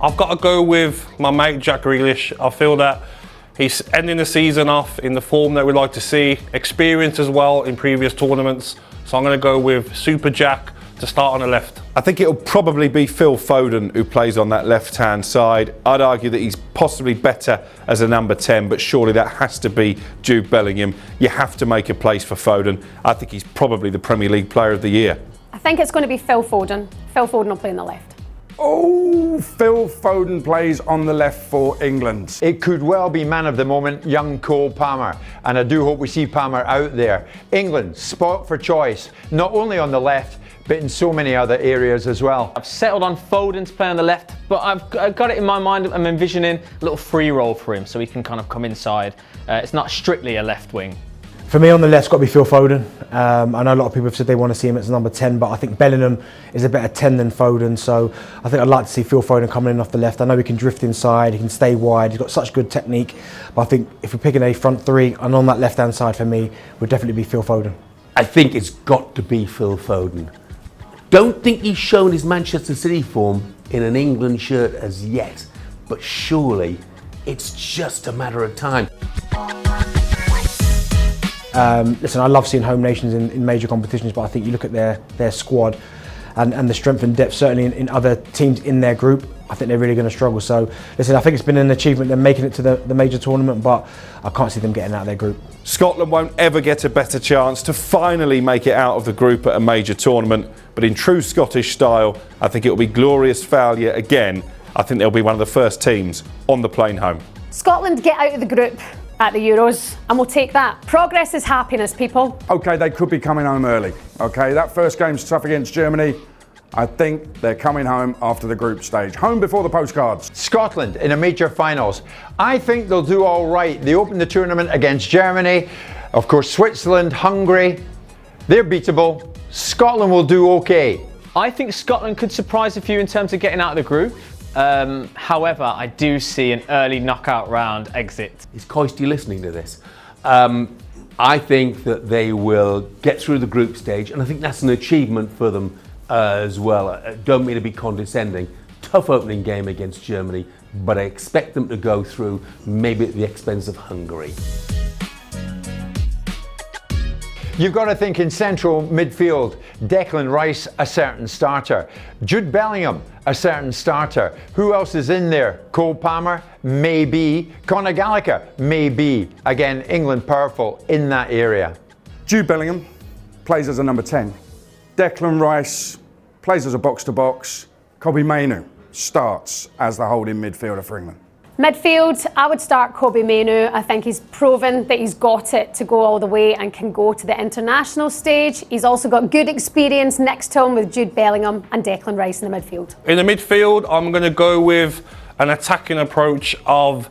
I've got to go with my mate Jack Grealish. I feel that he's ending the season off in the form that we'd like to see, experience as well in previous tournaments. So I'm going to go with Super Jack to start on the left. I think it'll probably be Phil Foden who plays on that left-hand side. I'd argue that he's possibly better as a number 10, but surely that has to be Jude Bellingham. You have to make a place for Foden. I think he's probably the Premier League Player of the Year. I think it's going to be Phil Foden. Phil Foden will play on the left. Oh, Phil Foden plays on the left for England. It could well be man of the moment, young Cole Palmer. And I do hope we see Palmer out there. England, spot for choice, not only on the left, but in so many other areas as well. I've settled on Foden to play on the left, but I've got it in my mind, I'm envisioning a little free roll for him so he can kind of come inside. It's not strictly a left wing. For me on the left's got to be Phil Foden. I know a lot of people have said they want to see him as number 10, but I think Bellingham is a better 10 than Foden, so I think I'd like to see Phil Foden coming in off the left. I know he can drift inside, he can stay wide, he's got such good technique, but I think if we're picking a front three, and on that left-hand side for me, would definitely be Phil Foden. I think it's got to be Phil Foden. Don't think he's shown his Manchester City form in an England shirt as yet, but surely it's just a matter of time. Listen, I love seeing home nations in major competitions, but I think you look at their squad and the strength and depth, certainly in other teams in their group, I think they're really going to struggle. So, listen, I think it's been an achievement them making it to the major tournament, but I can't see them getting out of their group. Scotland won't ever get a better chance to finally make it out of the group at a major tournament, but in true Scottish style, I think it'll be glorious failure again. I think they'll be one of the first teams on the plane home. Scotland get out of the group at the Euros, and we'll take that. Progress is happiness, people. Okay, they could be coming home early. Okay, that first game's tough against Germany. I think they're coming home after the group stage. Home before the postcards. Scotland in a major finals. I think they'll do all right. They opened the tournament against Germany. Of course, Switzerland, Hungary. They're beatable. Scotland will do okay. I think Scotland could surprise a few in terms of getting out of the group. However, I do see an early knockout round exit. Is Coisty listening to this? I think that they will get through the group stage, and I think that's an achievement for them as well. I don't mean to be condescending. Tough opening game against Germany, but I expect them to go through, maybe at the expense of Hungary. You've got to think in central midfield. Declan Rice, a certain starter. Jude Bellingham, a certain starter. Who else is in there? Cole Palmer? Maybe. Conor Gallagher? Maybe. Again, England powerful in that area. Jude Bellingham plays as a number 10. Declan Rice plays as a box-to-box. Kobbie Mainoo starts as the holding midfielder for England. Midfield, I would start Kobbie Mainoo. I think he's proven that he's got it to go all the way and can go to the international stage. He's also got good experience next to him with Jude Bellingham and Declan Rice in the midfield. In the midfield, I'm going to go with an attacking approach of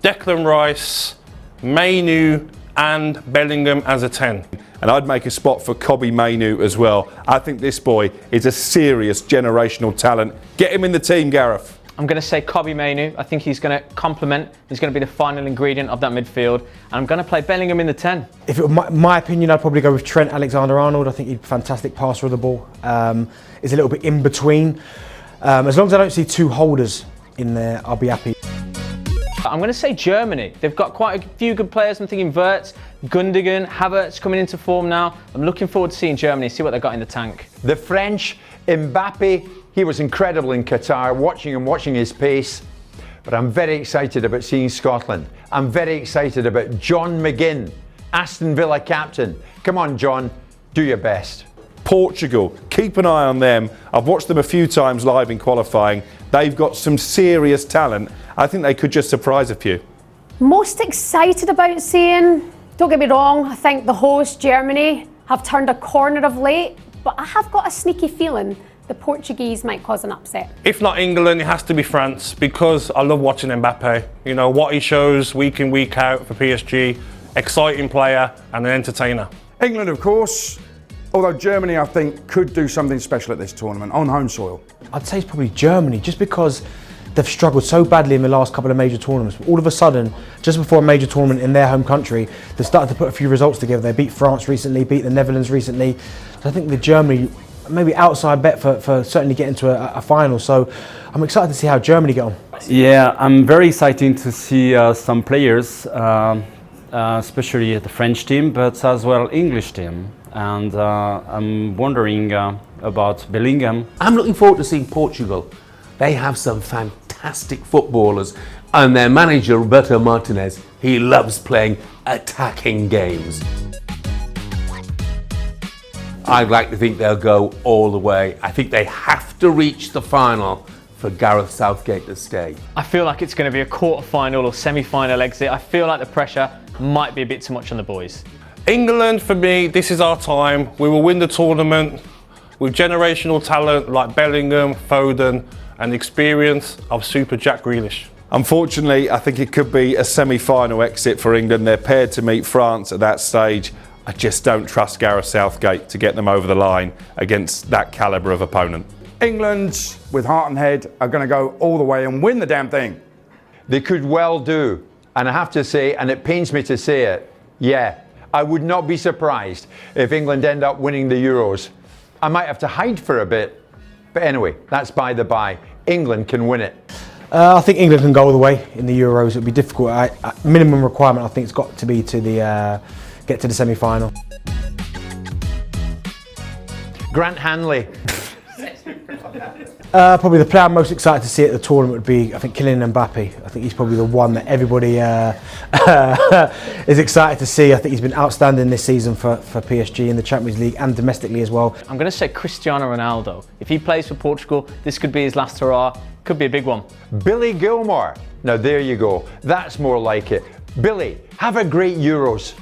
Declan Rice, Mainoo and Bellingham as a 10. And I'd make a spot for Kobbie Mainoo as well. I think this boy is a serious generational talent. Get him in the team, Gareth. I'm going to say Kobbie Mainoo. I think he's going to complement. He's going to be the final ingredient of that midfield. And I'm going to play Bellingham in the 10. If it were my opinion, I'd probably go with Trent Alexander-Arnold. I think he's a fantastic passer of the ball. Is a little bit in between. As long as I don't see two holders in there, I'll be happy. I'm going to say Germany. They've got quite a few good players. I'm thinking Wirtz, Gundogan, Havertz coming into form now. I'm looking forward to seeing Germany, see what they've got in the tank. The French, Mbappe, he was incredible in Qatar, watching his pace. But I'm very excited about seeing Scotland. I'm very excited about John McGinn, Aston Villa captain. Come on, John, do your best. Portugal, keep an eye on them. I've watched them a few times live in qualifying. They've got some serious talent. I think they could just surprise a few. Most excited about seeing, don't get me wrong, I think the host Germany have turned a corner of late, but I have got a sneaky feeling the Portuguese might cause an upset. If not England, it has to be France, because I love watching Mbappe. You know, what he shows week in, week out for PSG. Exciting player and an entertainer. England, of course, although Germany, I think, could do something special at this tournament on home soil. I'd say it's probably Germany, just because they've struggled so badly in the last couple of major tournaments. But all of a sudden, just before a major tournament in their home country, they're starting to put a few results together. They beat France recently, beat the Netherlands recently. So I think with Germany, maybe outside bet for certainly getting to a final. So I'm excited to see how Germany get on. Yeah, I'm very excited to see some players, especially the French team, but as well English team. And I'm wondering about Bellingham. I'm looking forward to seeing Portugal. They have some fantastic footballers, and their manager, Roberto Martinez, he loves playing attacking games. I'd like to think they'll go all the way. I think they have to reach the final for Gareth Southgate to stay. I feel like it's going to be a quarter-final or semi-final exit. I feel like the pressure might be a bit too much on the boys. England, for me, this is our time. We will win the tournament with generational talent like Bellingham, Foden, and experience of Super Jack Grealish. Unfortunately, I think it could be a semi-final exit for England. They're paired to meet France at that stage. I just don't trust Gareth Southgate to get them over the line against that calibre of opponent. England, with heart and head, are going to go all the way and win the damn thing. They could well do. And I have to say, and it pains me to say it, yeah, I would not be surprised if England end up winning the Euros. I might have to hide for a bit. But anyway, that's by the by. England can win it. I think England can go all the way in the Euros. It'll be difficult. Minimum requirement, I think, it's got to be to the get to the semi-final. Grant Hanley. Probably the player I'm most excited to see at the tournament would be, I think, Kylian Mbappe. I think he's probably the one that everybody is excited to see. I think he's been outstanding this season for PSG in the Champions League and domestically as well. I'm going to say Cristiano Ronaldo. If he plays for Portugal, this could be his last hurrah. Could be a big one. Billy Gilmore. Now there you go. That's more like it. Billy, have a great Euros.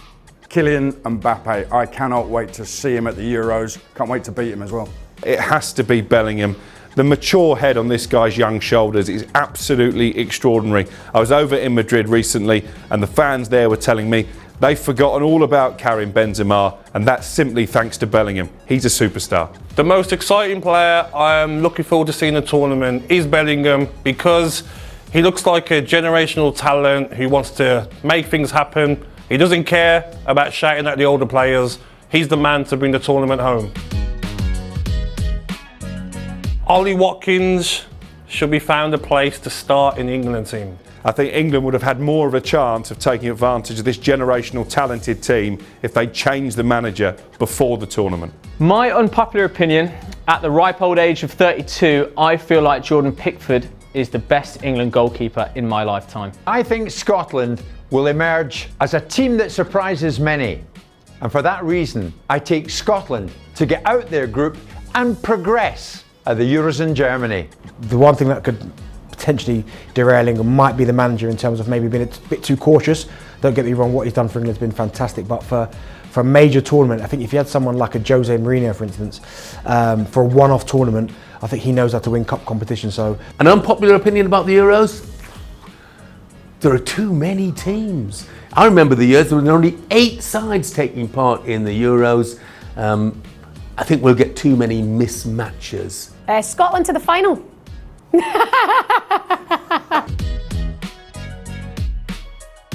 Kylian Mbappe, I cannot wait to see him at the Euros. Can't wait to beat him as well. It has to be Bellingham. The mature head on this guy's young shoulders is absolutely extraordinary. I was over in Madrid recently and the fans there were telling me they've forgotten all about Karim Benzema, and that's simply thanks to Bellingham. He's a superstar. The most exciting player I am looking forward to seeing in the tournament is Bellingham, because he looks like a generational talent who wants to make things happen. He doesn't care about shouting at the older players. He's the man to bring the tournament home. Ollie Watkins should be found a place to start in the England team. I think England would have had more of a chance of taking advantage of this generational talented team if they changed the manager before the tournament. My unpopular opinion, at the ripe old age of 32, I feel like Jordan Pickford is the best England goalkeeper in my lifetime. I think Scotland will emerge as a team that surprises many. And for that reason, I take Scotland to get out their group and progress at the Euros in Germany. The one thing that could potentially derail England might be the manager in terms of maybe being a bit too cautious. Don't get me wrong, what he's done for England has been fantastic, but for a major tournament, I think if you had someone like a Jose Mourinho, for instance, for a one-off tournament, I think he knows how to win cup competition. So, An unpopular opinion about the Euros? There are too many teams. I remember the years there were only 8 sides taking part in the Euros. I think we'll get too many mismatches. Scotland to the final.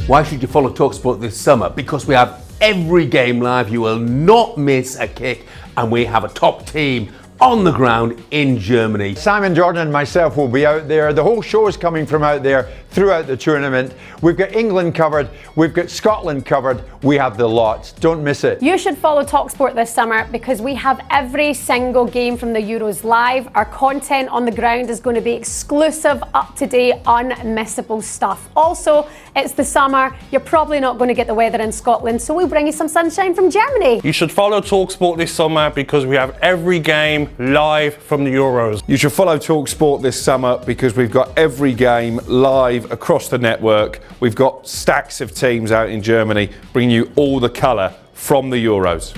Why should you follow talkSPORT this summer? Because we have every game live. You will not miss a kick, and we have a top team on the ground in Germany. Simon Jordan and myself will be out there. The whole show is coming from out there throughout the tournament. We've got England covered, we've got Scotland covered, we have the lot. Don't miss it. You should follow talkSPORT this summer because we have every single game from the Euros live. Our content on the ground is going to be exclusive, up-to-date, unmissable stuff. Also, it's the summer. You're probably not going to get the weather in Scotland, so we'll bring you some sunshine from Germany. You should follow talkSPORT this summer because we have every game live from the Euros. You should follow talkSPORT this summer because we've got every game live across the network. We've got stacks of teams out in Germany bringing you all the colour from the Euros.